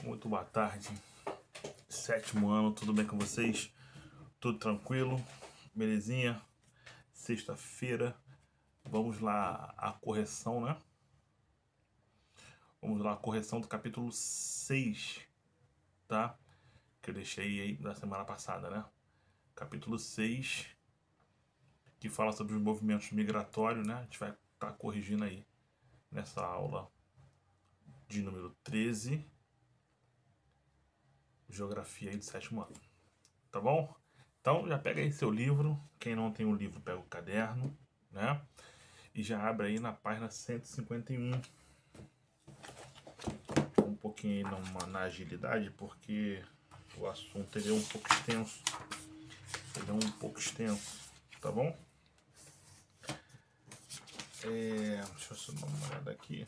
Muito boa tarde. 7º ano, tudo bem com vocês? Tudo tranquilo? Belezinha? Sexta-feira. Vamos lá, a correção, né? Vamos lá, a correção do capítulo 6, tá? Que eu deixei aí da semana passada, né? Capítulo 6, que fala sobre os movimentos migratórios, né? A gente vai estar corrigindo aí nessa aula de número 13, Geografia aí do 7º ano. Tá bom? Então já pega aí seu livro. Quem não tem o livro, pega o caderno, né? E já abre aí na página 151. Um pouquinho aí na agilidade, porque o assunto ele é um pouco extenso. Tá bom? Deixa eu só dar uma olhada aqui.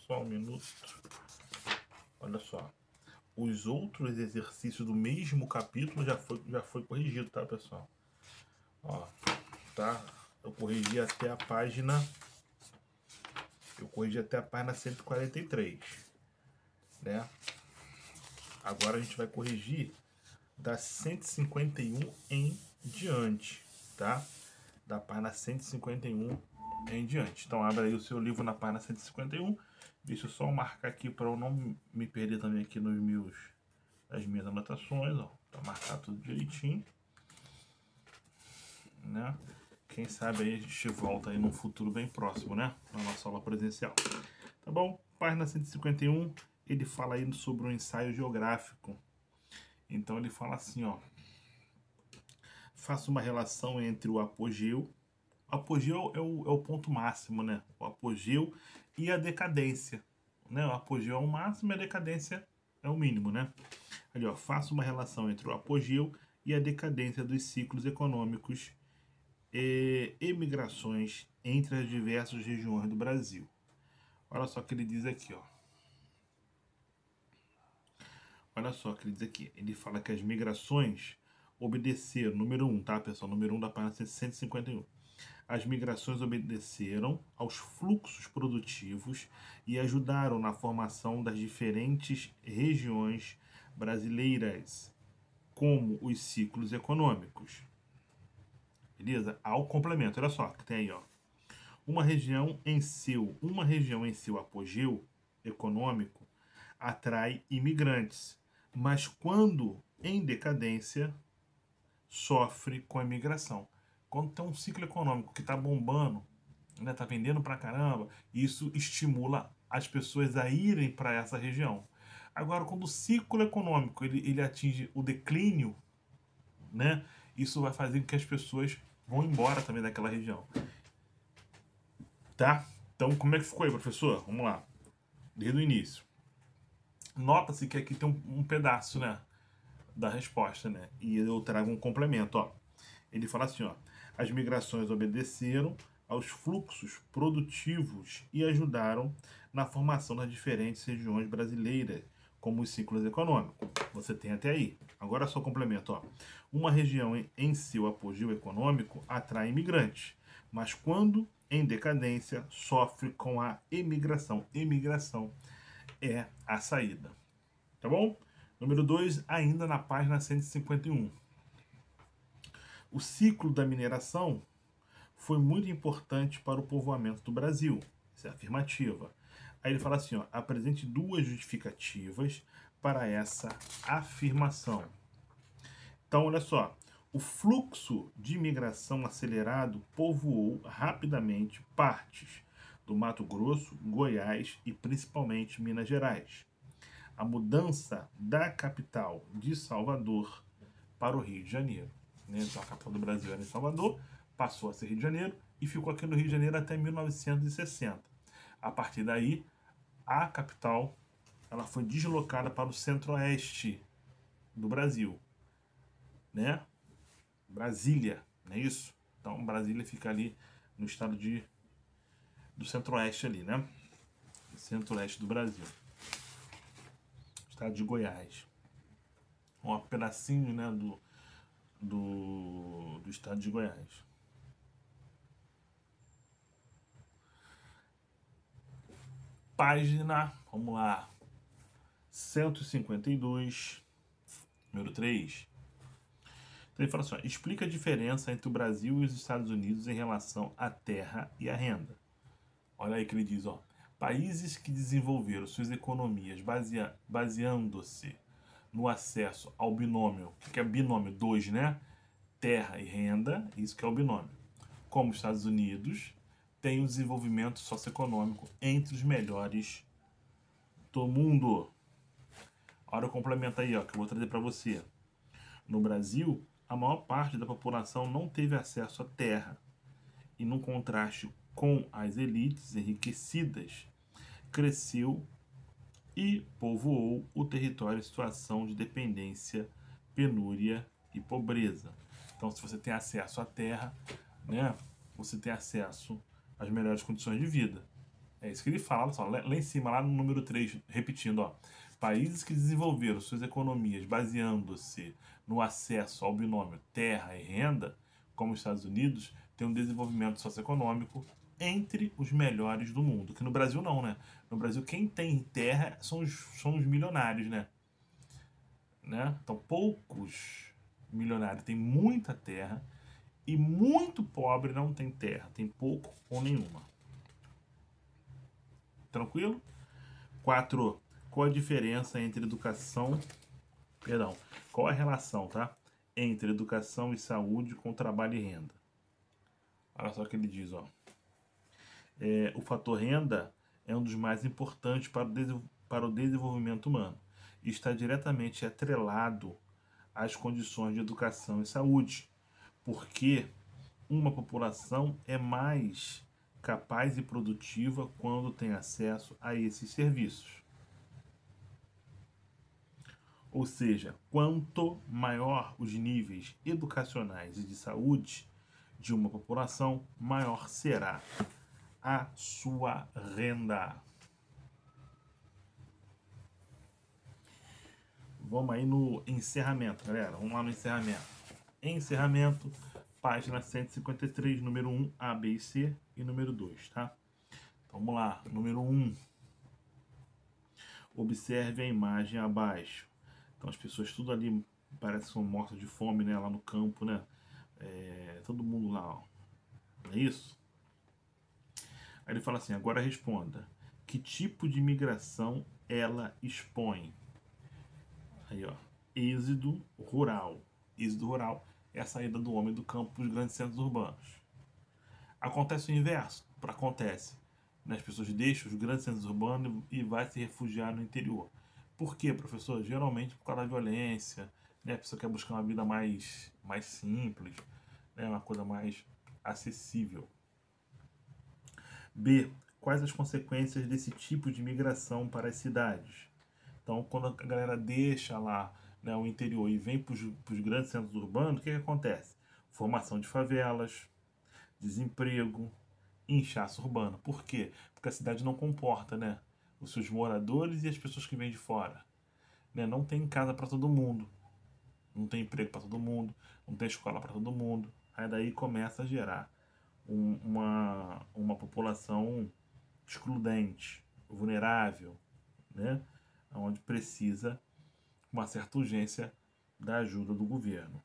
Só um minuto. Olha só. Os outros exercícios do mesmo capítulo já foi corrigido, tá, pessoal? Ó, tá? Eu corrigi até a página 143, né? Agora a gente vai corrigir da 151 em diante, tá? Da página 151 em diante. Então abre aí o seu livro na página 151. Deixa eu só marcar aqui para eu não me perder também aqui nas minhas anotações, ó. Para marcar tudo direitinho, né? Quem sabe aí a gente volta aí num futuro bem próximo, né? Na nossa aula presencial. Tá bom? Página 151, ele fala aí sobre um ensaio geográfico. Então ele fala assim, ó. Faça uma relação entre o apogeu. O apogeu é o ponto máximo, né? O apogeu e a decadência, né? O apogeu é o máximo e a decadência é o mínimo, né? Ali, ó. Faça uma relação entre o apogeu e a decadência dos ciclos econômicos e migrações entre as diversas regiões do Brasil. Olha só o que ele diz aqui, ó. Olha só o que ele diz aqui. Ele fala que as migrações obedeceram, número 1, tá, pessoal? Número 1 da página 151. As migrações obedeceram aos fluxos produtivos e ajudaram na formação das diferentes regiões brasileiras, como os ciclos econômicos. Beleza? Ao complemento, olha só, que tem aí, ó. Uma região em seu apogeu econômico atrai imigrantes, mas quando em decadência sofre com a imigração. Quando tem um ciclo econômico que está bombando, né, tá vendendo pra caramba, isso estimula as pessoas a irem para essa região. Agora, quando o ciclo econômico ele atinge o declínio, né, isso vai fazer com que as pessoas vão embora também daquela região. Tá? Então, como é que ficou aí, professor? Vamos lá. Desde o início. Nota-se que aqui tem um pedaço, né, da resposta, né? E eu trago um complemento, ó. Ele fala assim, ó: as migrações obedeceram aos fluxos produtivos e ajudaram na formação das diferentes regiões brasileiras, como os ciclos econômicos. Você tem até aí. Agora só complemento, ó. Uma região em seu apogeu econômico atrai imigrantes, mas quando em decadência sofre com a emigração. Emigração é a saída. Tá bom? Número 2, ainda na página 151. O ciclo da mineração foi muito importante para o povoamento do Brasil. Isso é afirmativa. Aí ele fala assim, ó: apresente duas justificativas para essa afirmação. Então, olha só. O fluxo de imigração acelerado povoou rapidamente partes do Mato Grosso, Goiás e principalmente Minas Gerais. A mudança da capital de Salvador para o Rio de Janeiro. Né? Então, a capital do Brasil era em Salvador, passou a ser Rio de Janeiro e ficou aqui no Rio de Janeiro até 1960. A partir daí, a capital ela foi deslocada para o centro-oeste do Brasil, né? Brasília, não é isso? Então, Brasília fica ali no estado do centro-oeste ali, né? Centro-oeste do Brasil. Estado de Goiás. Um pedacinho, né, do estado de Goiás. Página, vamos lá, 152, número 3. Então ele fala assim, ó, explica a diferença entre o Brasil e os Estados Unidos em relação à terra e à renda. Olha aí que ele diz, ó, países que desenvolveram suas economias baseando-se no acesso ao binômio, o que é binômio? Dois, né? Terra e renda, isso que é o binômio. Como os Estados Unidos, tem um desenvolvimento socioeconômico entre os melhores do mundo. Olha o complemento aí, ó, que eu vou trazer para você. No Brasil, a maior parte da população não teve acesso à terra e, no contraste com as elites enriquecidas, cresceu e povoou o território em situação de dependência, penúria e pobreza. Então, se você tem acesso à terra, né, você tem acesso às melhores condições de vida. É isso que ele fala, só, lá em cima, lá no número 3, repetindo, ó. Países que desenvolveram suas economias baseando-se no acesso ao binômio terra e renda, como os Estados Unidos, têm um desenvolvimento socioeconômico entre os melhores do mundo. Que no Brasil não, né? No Brasil, quem tem terra são os milionários, né? Então, poucos milionários têm muita terra e muito pobre não tem terra, tem pouco ou nenhuma. Tranquilo? 4. Qual a diferença entre educação... Perdão. Qual a relação, tá? Entre educação e saúde com trabalho e renda? Olha só o que ele diz, ó. O fator renda é um dos mais importantes para o desenvolvimento humano e está diretamente atrelado às condições de educação e saúde, porque uma população é mais capaz e produtiva quando tem acesso a esses serviços. Ou seja, quanto maior os níveis educacionais e de saúde de uma população, maior será a sua renda. Vamos aí no encerramento, galera. Vamos lá no encerramento. Encerramento, página 153, número 1, A, B e C, e número 2, tá? Então, vamos lá. Número 1. Observe a imagem abaixo. Então, as pessoas tudo ali parece que são mortas de fome, né? Lá no campo, né? Todo mundo lá, ó. Não é isso? Aí ele fala assim, agora responda. Que tipo de migração ela expõe? Aí, ó. Êxodo rural. Êxodo rural é a saída do homem do campo para os grandes centros urbanos. Acontece o inverso. Acontece. As pessoas deixam os grandes centros urbanos e vai se refugiar no interior. Por quê, professor? Geralmente por causa da violência, né? A pessoa quer buscar uma vida mais simples, né? Uma coisa mais acessível. B. Quais as consequências desse tipo de migração para as cidades? Então, quando a galera deixa lá, né, o interior e vem para os grandes centros urbanos, o que acontece? Formação de favelas, desemprego, inchaço urbano. Por quê? Porque a cidade não comporta, né, os seus moradores e as pessoas que vêm de fora. Né? Não tem casa para todo mundo, não tem emprego para todo mundo, não tem escola para todo mundo. Aí daí começa a gerar uma população excludente, vulnerável, né? Onde precisa uma certa urgência da ajuda do governo.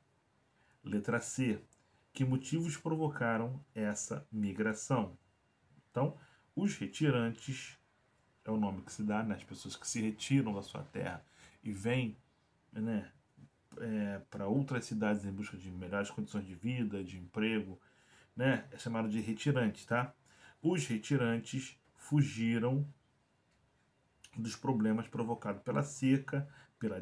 Letra C. Que motivos provocaram essa migração? Então, os retirantes, é o nome que se dá, né? As pessoas que se retiram da sua terra e vêm, né, para outras cidades em busca de melhores condições de vida, de emprego, né? É chamado de retirante, tá? Os retirantes fugiram dos problemas provocados pela seca, pela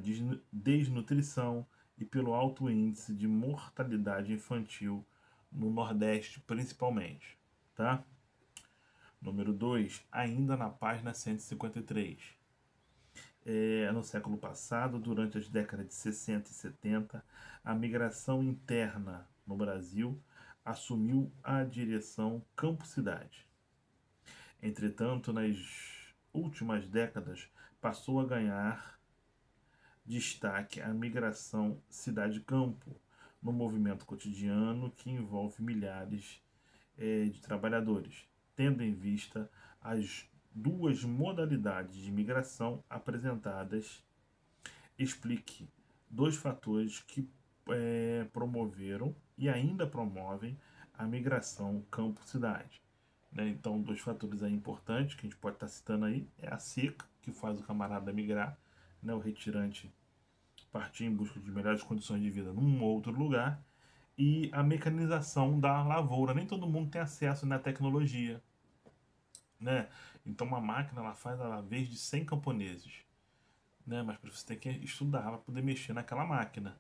desnutrição e pelo alto índice de mortalidade infantil no Nordeste, principalmente, tá? Número 2, ainda na página 153. No século passado, durante as décadas de 60 e 70, a migração interna no Brasil assumiu a direção campo-cidade. Entretanto, nas últimas décadas, passou a ganhar destaque a migração cidade-campo, no movimento cotidiano que envolve milhares de trabalhadores, tendo em vista as duas modalidades de migração apresentadas. Explique dois fatores que promoveram e ainda promovem a migração campo-cidade. Né? Então, dois fatores aí importantes que a gente pode estar citando aí é a seca, que faz o camarada migrar, né? O retirante partir em busca de melhores condições de vida num outro lugar, e a mecanização da lavoura. Nem todo mundo tem acesso na tecnologia, né? Então, uma máquina ela faz a vez de 100 camponeses, né? Mas você tem que estudar para poder mexer naquela máquina.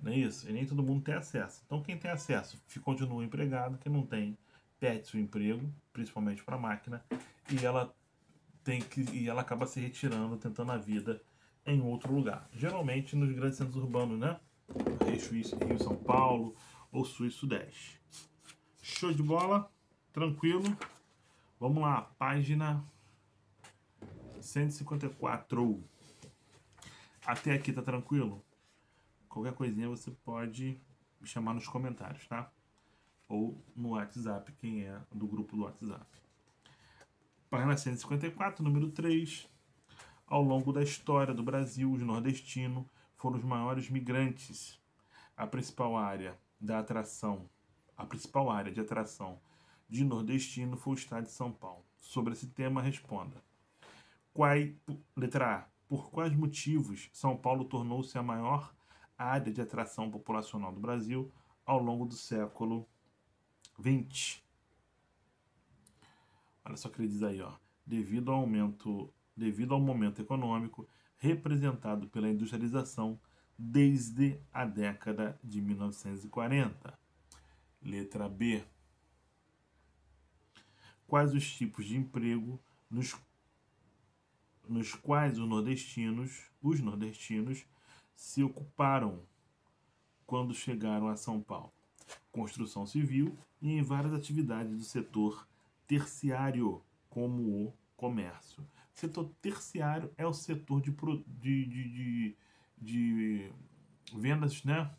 Não é isso? E nem todo mundo tem acesso. Então, quem tem acesso continua empregado, quem não tem, perde seu emprego, principalmente para a máquina, e ela acaba se retirando, tentando a vida em outro lugar. Geralmente nos grandes centros urbanos, né? Rio, São Paulo, ou Sul e Sudeste. Show de bola? Tranquilo? Vamos lá, página 154. Até aqui tá tranquilo? Qualquer coisinha você pode me chamar nos comentários, tá? Ou no WhatsApp, quem é do grupo do WhatsApp. Página 154, número 3. Ao longo da história do Brasil, os nordestinos foram os maiores migrantes. A principal área de atração de nordestino foi o estado de São Paulo. Sobre esse tema, responda. Letra A. Por quais motivos São Paulo tornou-se a maior área de atração populacional do Brasil ao longo do século XX? Olha só o que ele diz aí, ó. Devido ao momento econômico representado pela industrialização desde a década de 1940. Letra B. Quais os tipos de emprego nos quais os nordestinos se ocuparam quando chegaram a São Paulo? Construção civil e em várias atividades do setor terciário, como o comércio. Setor terciário é o setor de vendas, né?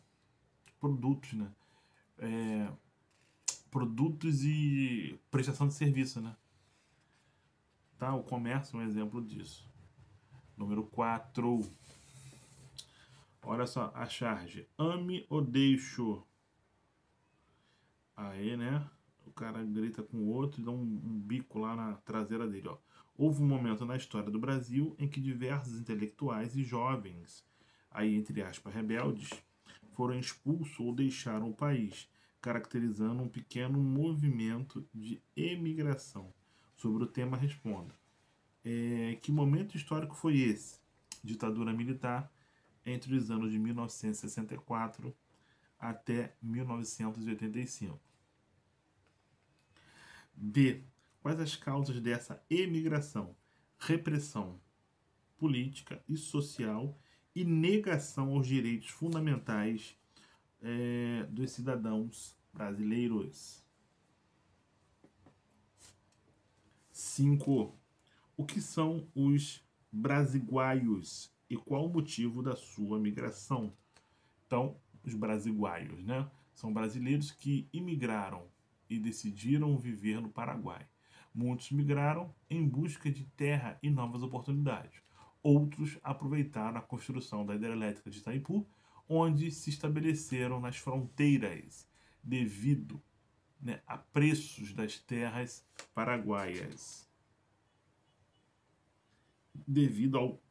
Produtos, né? Produtos e prestação de serviço, né? Tá? O comércio é um exemplo disso. Número 4. Olha só a charge. Ame ou deixo. Aí, né? O cara grita com o outro e dá um bico lá na traseira dele, ó. Houve um momento na história do Brasil em que diversos intelectuais e jovens, aí entre aspas, rebeldes, foram expulsos ou deixaram o país, caracterizando um pequeno movimento de emigração. Sobre o tema, responda. Que momento histórico foi esse? Ditadura militar entre os anos de 1964 até 1985. B. Quais as causas dessa emigração? Repressão política e social e negação aos direitos fundamentais dos cidadãos brasileiros. 5. O que são os brasiguaios e qual o motivo da sua migração? Então, os brasiguaios, né? São brasileiros que imigraram e decidiram viver no Paraguai. Muitos migraram em busca de terra e novas oportunidades. Outros aproveitaram a construção da hidrelétrica de Itaipu, onde se estabeleceram nas fronteiras, devido, né, a preços das terras paraguaias. Devido ao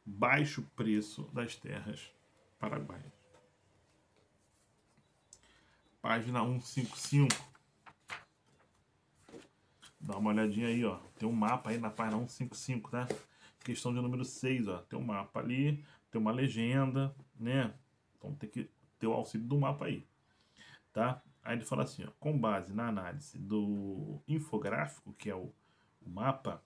baixo preço das terras paraguaias. Página 155. Dá uma olhadinha aí, ó. Tem um mapa aí na página 155, tá? Questão de número 6, ó. Tem um mapa ali, tem uma legenda, né? Então tem que ter o auxílio do mapa aí, tá? Aí ele fala assim, ó. Com base na análise do infográfico, que é o mapa,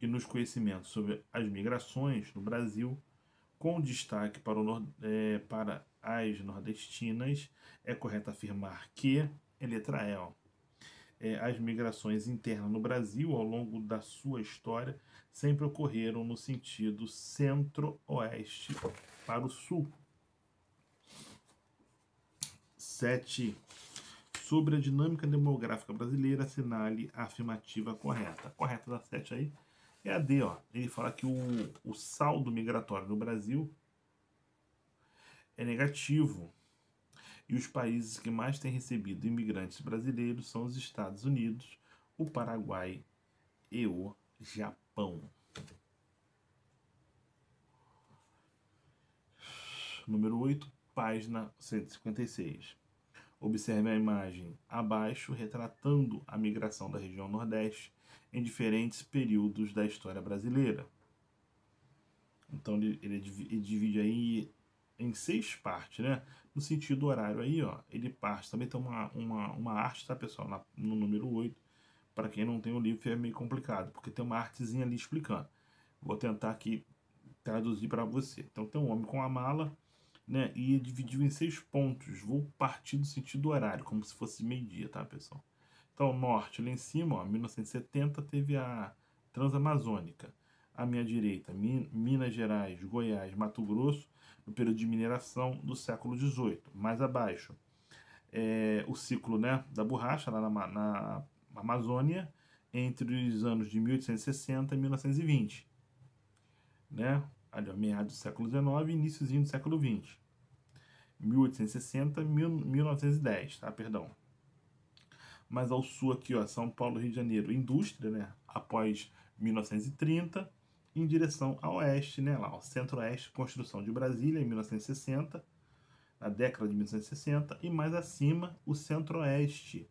e nos conhecimentos sobre as migrações no Brasil, com destaque para as nordestinas, é correto afirmar que, letra E, ó, as migrações internas no Brasil, ao longo da sua história, sempre ocorreram no sentido centro-oeste para o sul. 7. sobre a dinâmica demográfica brasileira, assinale a afirmativa correta. A correta da 7 aí é a D, ó. Ele fala que o saldo migratório no Brasil é negativo. E os países que mais têm recebido imigrantes brasileiros são os Estados Unidos, o Paraguai e o Japão. Número 8, página 156. Observe a imagem abaixo, retratando a migração da região Nordeste em diferentes períodos da história brasileira. Então ele divide aí em 6 partes, né? No sentido horário aí, ó, ele parte. Também tem uma arte, tá, pessoal? No número 8. Para quem não tem o livro, é meio complicado, porque tem uma artezinha ali explicando. Vou tentar aqui traduzir para você. Então tem um homem com a mala, né? E dividiu em 6 pontos. Vou partir do sentido horário, como se fosse meio-dia, tá, pessoal? Então, norte, lá em cima, ó, 1970, teve a Transamazônica. À minha direita, Minas Gerais, Goiás, Mato Grosso, no período de mineração do século XVIII. Mais abaixo, o ciclo, né, da borracha, lá na Amazônia, entre os anos de 1860 e 1920. Né? Ali, ó, meados do século XIX e iníciozinho do século XX. 1860 1910, tá? Perdão. Mais ao sul aqui, ó, São Paulo, Rio de Janeiro, indústria, né? Após 1930, em direção ao oeste, né? Lá, ó, centro-oeste, construção de Brasília, em 1960, na década de 1960, e mais acima, o centro-oeste,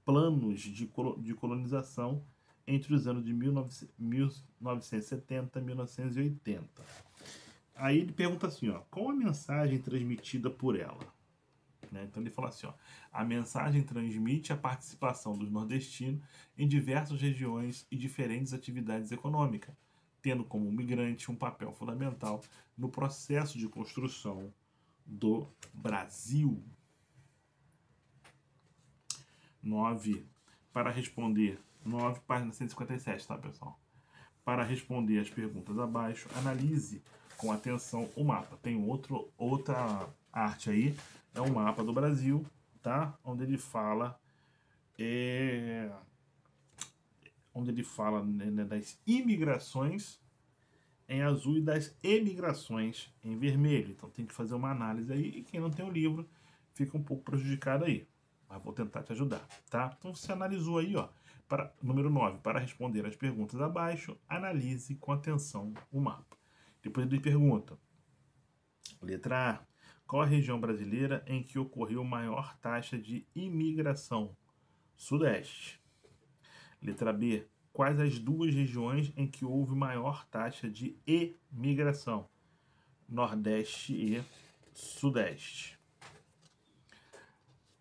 planos de colonização entre os anos de 1970 e 1980. Aí ele pergunta assim, ó, qual a mensagem transmitida por ela? Né? Então ele fala assim, ó, a mensagem transmite a participação dos nordestinos em diversas regiões e diferentes atividades econômicas, tendo como migrante um papel fundamental no processo de construção do Brasil. 9. Para responder, 9, página 157, tá, pessoal? Para responder as perguntas abaixo, analise com atenção o mapa. Tem outra arte aí, é um mapa do Brasil, tá? Onde ele fala né, das imigrações em azul e das emigrações em vermelho. Então tem que fazer uma análise aí, e quem não tem o livro fica um pouco prejudicado aí. Mas vou tentar te ajudar, tá? Então você analisou aí, ó, número 9, para responder as perguntas abaixo, analise com atenção o mapa. Depois ele pergunta, letra A, qual a região brasileira em que ocorreu maior taxa de imigração? Sudeste. Letra B, quais as 2 regiões em que houve maior taxa de emigração? Nordeste e Sudeste.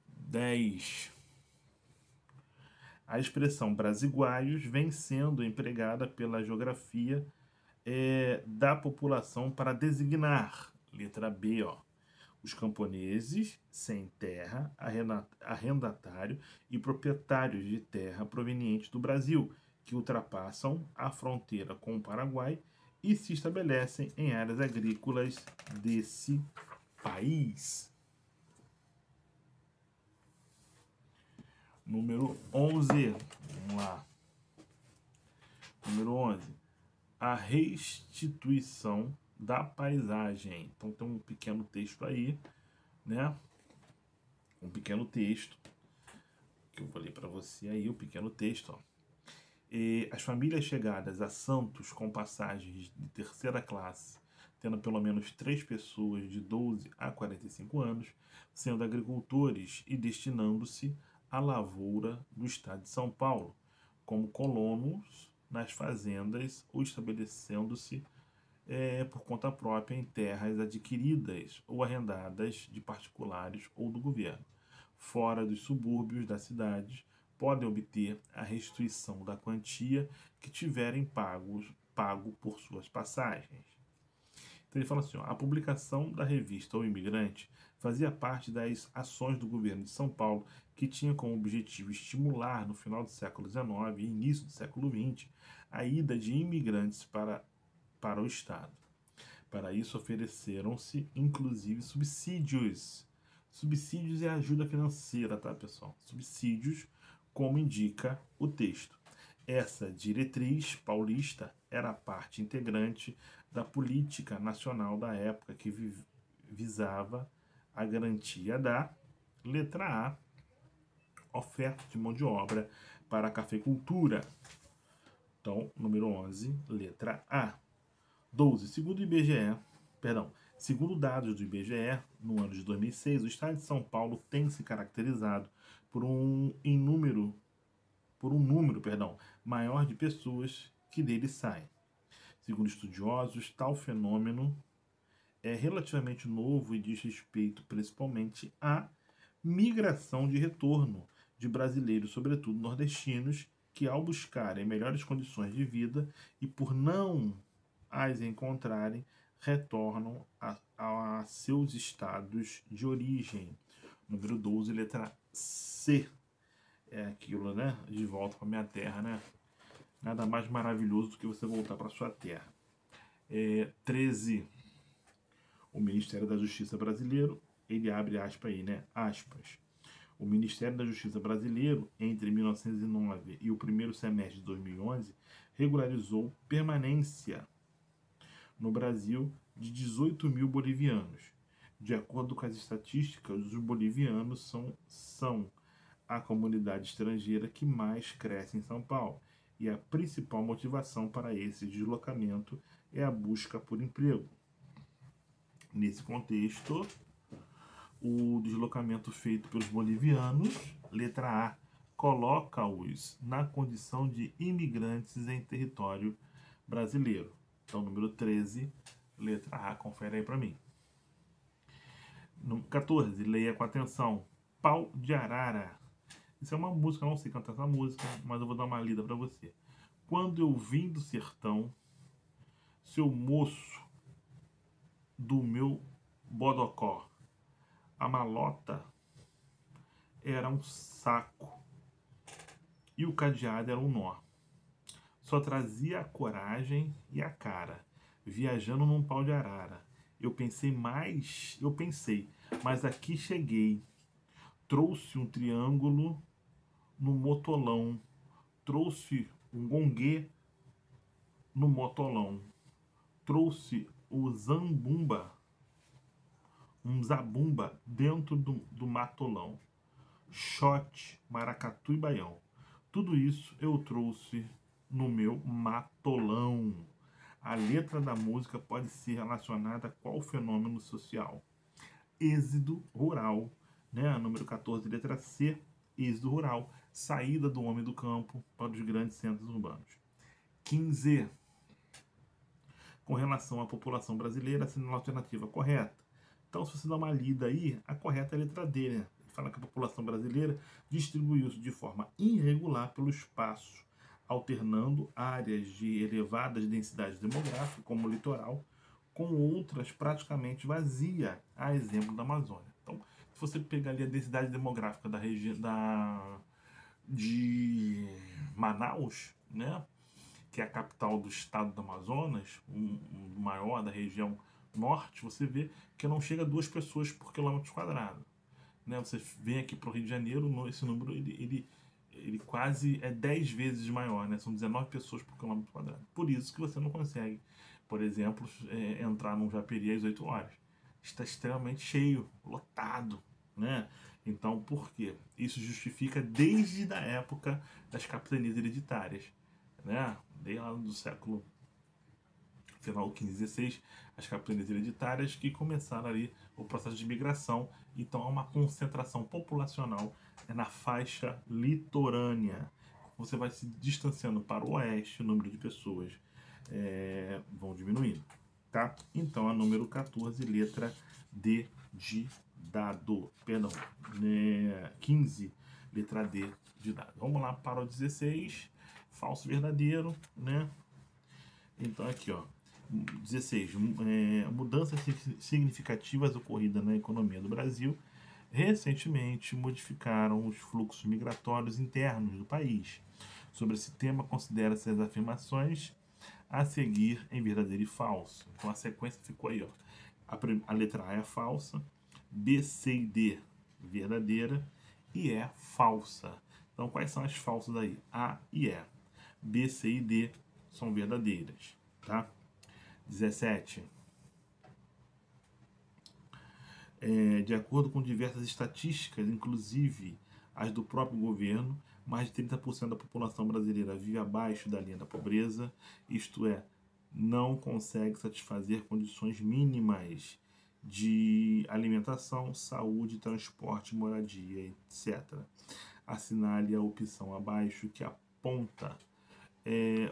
10. A expressão brasiguaios vem sendo empregada pela geografia da população para designar, letra B, ó, os camponeses sem terra, arrendatário e proprietários de terra provenientes do Brasil, que ultrapassam a fronteira com o Paraguai e se estabelecem em áreas agrícolas desse país. Número 11, vamos lá. Número 11, a restituição da paisagem. Então tem um pequeno texto aí, né? Um pequeno texto que eu vou ler para você aí, o pequeno texto, ó. As famílias chegadas a Santos com passagens de terceira classe, tendo pelo menos 3 pessoas de 12 a 45 anos, sendo agricultores e destinando-se à lavoura do estado de São Paulo, como colonos nas fazendas ou estabelecendo-se por conta própria em terras adquiridas ou arrendadas de particulares ou do governo, fora dos subúrbios das cidades, podem obter a restituição da quantia que tiverem pago por suas passagens. Então ele fala assim, ó, a publicação da revista O Imigrante fazia parte das ações do governo de São Paulo, que tinha como objetivo estimular, no final do século XIX e início do século XX, a ida de imigrantes para o Estado. Para isso, ofereceram-se, inclusive, subsídios Subsídios é ajuda financeira, tá, pessoal? Subsídios, como indica o texto. Essa diretriz paulista era parte integrante da política nacional da época que visava a garantia da letra A, oferta de mão de obra para a cafeicultura. Então, número 11, letra A. 12. Segundo dados do IBGE, no ano de 2006, o estado de São Paulo tem se caracterizado por um número maior de pessoas que dele saem. Segundo estudiosos, tal fenômeno é relativamente novo e diz respeito principalmente à migração de retorno de brasileiros, sobretudo nordestinos, que ao buscarem melhores condições de vida e por não as encontrarem, retornam a seus estados de origem. Número 12, letra C. É aquilo, né? De volta para minha terra, né? Nada mais maravilhoso do que você voltar para sua terra. 13. O Ministério da Justiça brasileiro, ele abre aspas aí, né? Aspas. O Ministério da Justiça brasileiro, entre 1909 e o primeiro semestre de 2011, regularizou permanência no Brasil de 18 mil bolivianos. De acordo com as estatísticas, os bolivianos são a comunidade estrangeira que mais cresce em São Paulo. E a principal motivação para esse deslocamento é a busca por emprego. Nesse contexto, o deslocamento feito pelos bolivianos, letra A, coloca-os na condição de imigrantes em território brasileiro. Então, número 13, letra A, confere aí para mim. Número 14, leia com atenção. Pau de Arara. Isso é uma música, eu não sei cantar essa música, mas eu vou dar uma lida para você. Quando eu vim do sertão, seu moço do meu bodocó, a malota era um saco e o cadeado era um nó. Só trazia a coragem e a cara, viajando num pau de arara. Eu pensei, mas aqui cheguei. Trouxe um triângulo no motolão. Trouxe um gongue no motolão. Trouxe o zambumba, um zabumba dentro do matolão. Shot, maracatu e baião. Tudo isso eu trouxe no meu matolão. A letra da música pode ser relacionada a qual fenômeno social? Êxodo rural, né? Número 14, letra C, êxodo rural, saída do homem do campo para os grandes centros urbanos. 15. Com relação à população brasileira, sendo a alternativa correta. Então, se você dá uma lida aí, a correta é a letra D, né? Fala que a população brasileira distribuiu-se de forma irregular pelo espaço, alternando áreas de elevadas densidades demográficas, como o litoral, com outras praticamente vazias, a exemplo da Amazônia. Então, se você pegar ali a densidade demográfica da região de Manaus, né, que é a capital do estado do Amazonas, o maior da região norte, você vê que não chega a 2 pessoas por quilômetro quadrado. Né? Você vem aqui para o Rio de Janeiro, esse número ele quase é 10 vezes maior, né? São 19 pessoas por quilômetro quadrado. Por isso que você não consegue, por exemplo, entrar num Japeri às 8 horas. Está extremamente cheio, lotado, né? Então, por quê? Isso justifica desde a época das capitanias hereditárias, né? Desde lá do século final do 15 e 16, as capitanias hereditárias que começaram ali o processo de migração. Então há uma concentração populacional na faixa litorânea. Você vai se distanciando para o oeste, o número de pessoas vão diminuindo, tá? Então a número 14, letra D de dado, perdão, 15, letra D de dado. Vamos lá para o 16, falso verdadeiro, né? Então aqui, ó, 16. Mudanças significativas ocorridas na economia do Brasil recentemente modificaram os fluxos migratórios internos do país. Sobre esse tema, considera-se as afirmações a seguir em verdadeiro e falso. Então a sequência ficou aí, ó. A letra A é falsa, B, C e D, verdadeira, e E, falsa. Então, quais são as falsas aí? A e E. B, C e D são verdadeiras, tá? 17. De acordo com diversas estatísticas, inclusive as do próprio governo, mais de 30% da população brasileira vive abaixo da linha da pobreza, isto é, não consegue satisfazer condições mínimas de alimentação, saúde, transporte, moradia, etc. Assinale a opção abaixo que aponta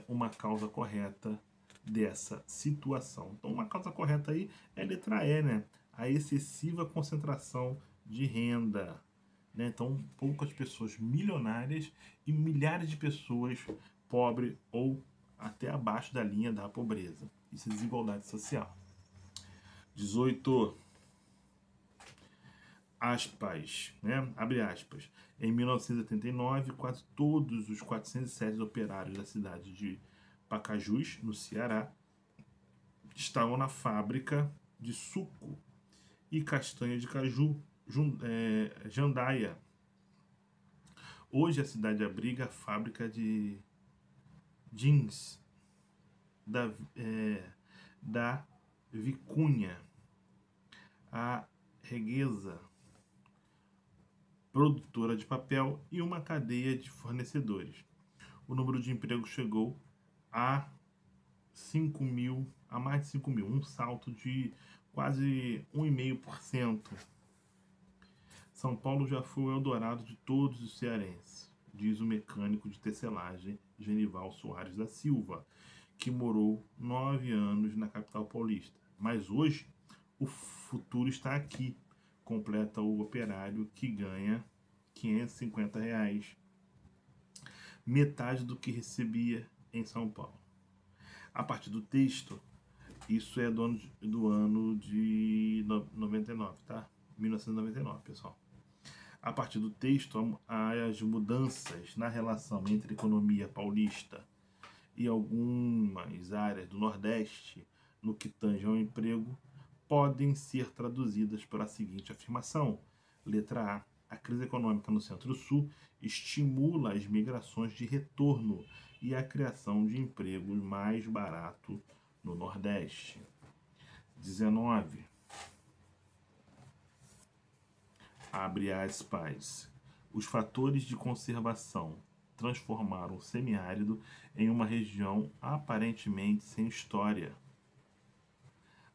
uma causa correta dessa situação. Então, uma causa correta aí é a letra E, né? A excessiva concentração de renda. Né? Então, poucas pessoas milionárias e milhares de pessoas pobres ou até abaixo da linha da pobreza. Isso é desigualdade social. 18. Aspas, né? Abre aspas. Em 1989, quase todos os 407 operários da cidade de Pacajus, no Ceará, estavam na fábrica de suco e castanha de caju, Jandaia. Hoje a cidade abriga a fábrica de jeans da Vicunha, a Reguesa, produtora de papel e uma cadeia de fornecedores. O número de empregos chegou a 5 mil, a mais de 5 mil, um salto de quase 1,5%. São Paulo já foi o Eldorado de todos os cearenses, diz o mecânico de tecelagem Genival Soares da Silva, que morou 9 anos na capital paulista. Mas hoje, o futuro está aqui, completa o operário que ganha R$ 550, metade do que recebia em São Paulo. A partir do texto, isso é do ano de 99, tá? 1999, pessoal. A partir do texto, as mudanças na relação entre a economia paulista e algumas áreas do Nordeste, no que tange ao emprego, podem ser traduzidas pela seguinte afirmação. Letra A. A crise econômica no Centro-Sul estimula as migrações de retorno e a criação de empregos mais baratos no Nordeste. 19. Abre aspas. Os fatores de conservação transformaram o semiárido em uma região aparentemente sem história,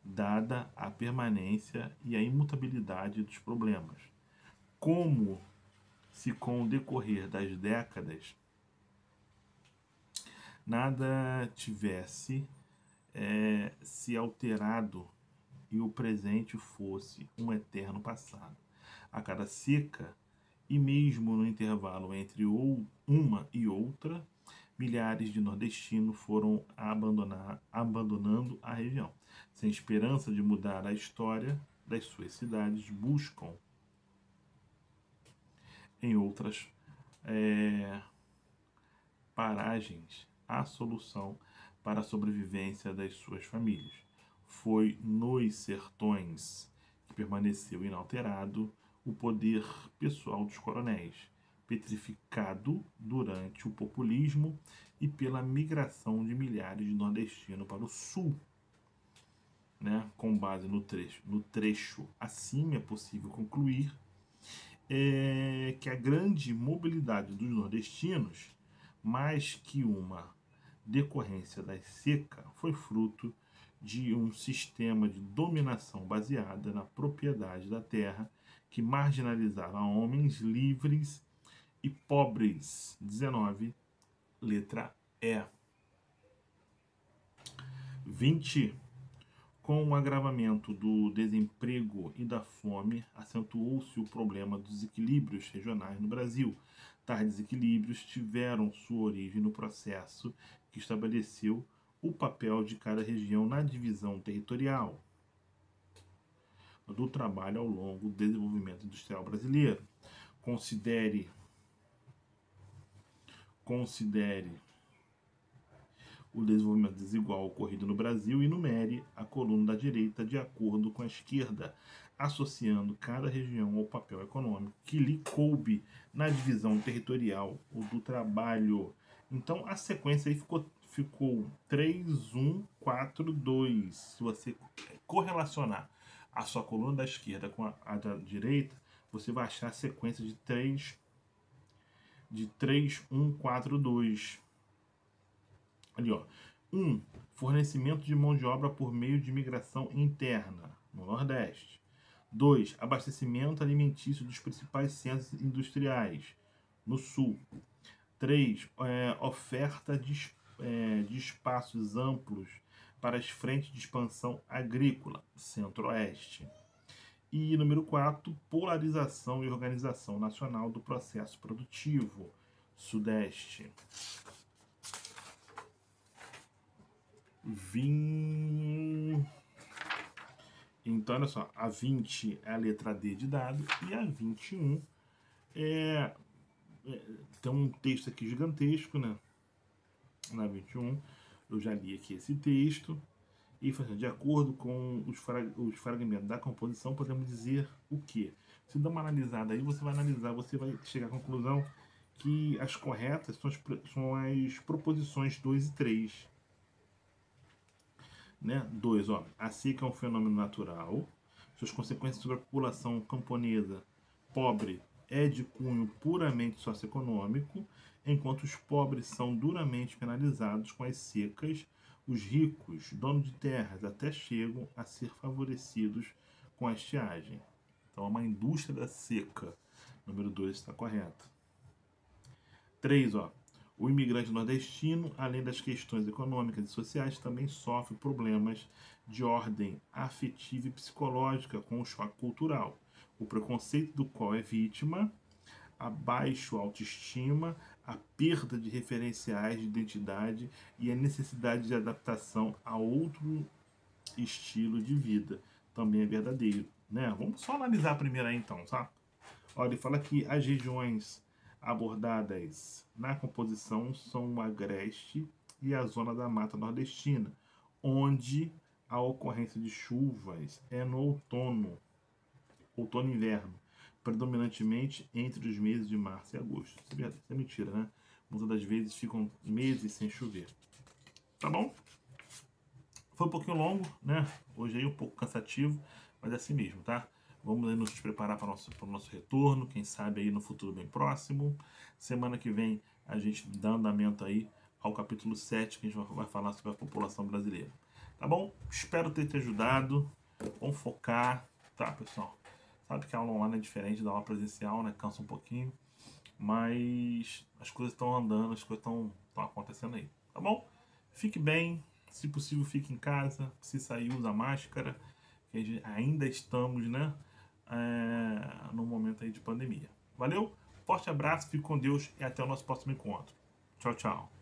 dada a permanência e a imutabilidade dos problemas. Como se com o decorrer das décadas nada tivesse se alterado e o presente fosse um eterno passado. A cada seca, e mesmo no intervalo entre uma e outra, milhares de nordestinos foram abandonando a região. Sem esperança de mudar a história das suas cidades, buscam em outras paragens a solução para a sobrevivência das suas famílias. Foi nos sertões que permaneceu inalterado o poder pessoal dos coronéis, petrificado durante o populismo e pela migração de milhares de nordestinos para o sul. Né? Com base no trecho acima, é possível concluir que a grande mobilidade dos nordestinos, mais que uma decorrência da seca, foi fruto de um sistema de dominação baseada na propriedade da terra que marginalizava homens livres e pobres. 19, letra E. 20. Com o agravamento do desemprego e da fome, acentuou-se o problema dos desequilíbrios regionais no Brasil. Tais desequilíbrios tiveram sua origem no processo que estabeleceu o papel de cada região na divisão territorial do trabalho ao longo do desenvolvimento industrial brasileiro. Considere o desenvolvimento desigual ocorrido no Brasil e enumere a coluna da direita de acordo com a esquerda, associando cada região ao papel econômico que lhe coube na divisão territorial ou do trabalho. Então a sequência aí ficou 3, 1, 4, 2. Se você correlacionar a sua coluna da esquerda com a da direita, você vai achar a sequência de 3, 1, 4, 2. Ali, ó. 1. Fornecimento de mão de obra por meio de migração interna, no Nordeste. 2. Abastecimento alimentício dos principais centros industriais, no Sul. 3. Oferta de espaços amplos para as frentes de expansão agrícola, Centro-Oeste. E número 4, polarização e organização nacional do processo produtivo, Sudeste. Então, olha só, a 20 é a letra D de dado e a 21 tem um texto aqui gigantesco, né? Na 21, eu já li aqui esse texto. E de acordo com os fragmentos da composição, podemos dizer o quê? Se dá uma analisada aí, você vai analisar, você vai chegar à conclusão que as corretas são as proposições 2 e 3. Né? 2, ó, a seca é um fenômeno natural, suas consequências sobre a população camponesa pobre é de cunho puramente socioeconômico, enquanto os pobres são duramente penalizados com as secas, os ricos, donos de terras, até chegam a ser favorecidos com a estiagem. Então, é uma indústria da seca. Número 2 está correto. 3, ó. O imigrante nordestino, além das questões econômicas e sociais, também sofre problemas de ordem afetiva e psicológica com o choque cultural, o preconceito do qual é vítima, a baixa autoestima, a perda de referenciais de identidade e a necessidade de adaptação a outro estilo de vida. Também é verdadeiro, né? Vamos só analisar a primeira aí, então, tá? Olha, ele fala que as regiões abordadas na composição são o Agreste e a zona da Mata Nordestina, onde a ocorrência de chuvas é no outono e inverno, predominantemente entre os meses de março e agosto. Isso é mentira, né? Muitas das vezes ficam meses sem chover. Tá bom? Foi um pouquinho longo, né? Hoje aí um pouco cansativo, mas é assim mesmo, tá? Vamos aí nos preparar para o nosso retorno, quem sabe aí no futuro bem próximo. Semana que vem a gente dá andamento aí ao capítulo 7, que a gente vai falar sobre a população brasileira. Tá bom? Espero ter te ajudado. Vamos focar, tá, pessoal? Sabe que a aula online é diferente da aula presencial, né? Cansa um pouquinho. Mas as coisas estão andando, as coisas estão acontecendo aí, tá bom? Fique bem, se possível fique em casa, se sair usa máscara, que ainda estamos, né? No momento aí de pandemia. Valeu? Forte abraço, fique com Deus e até o nosso próximo encontro. Tchau, tchau.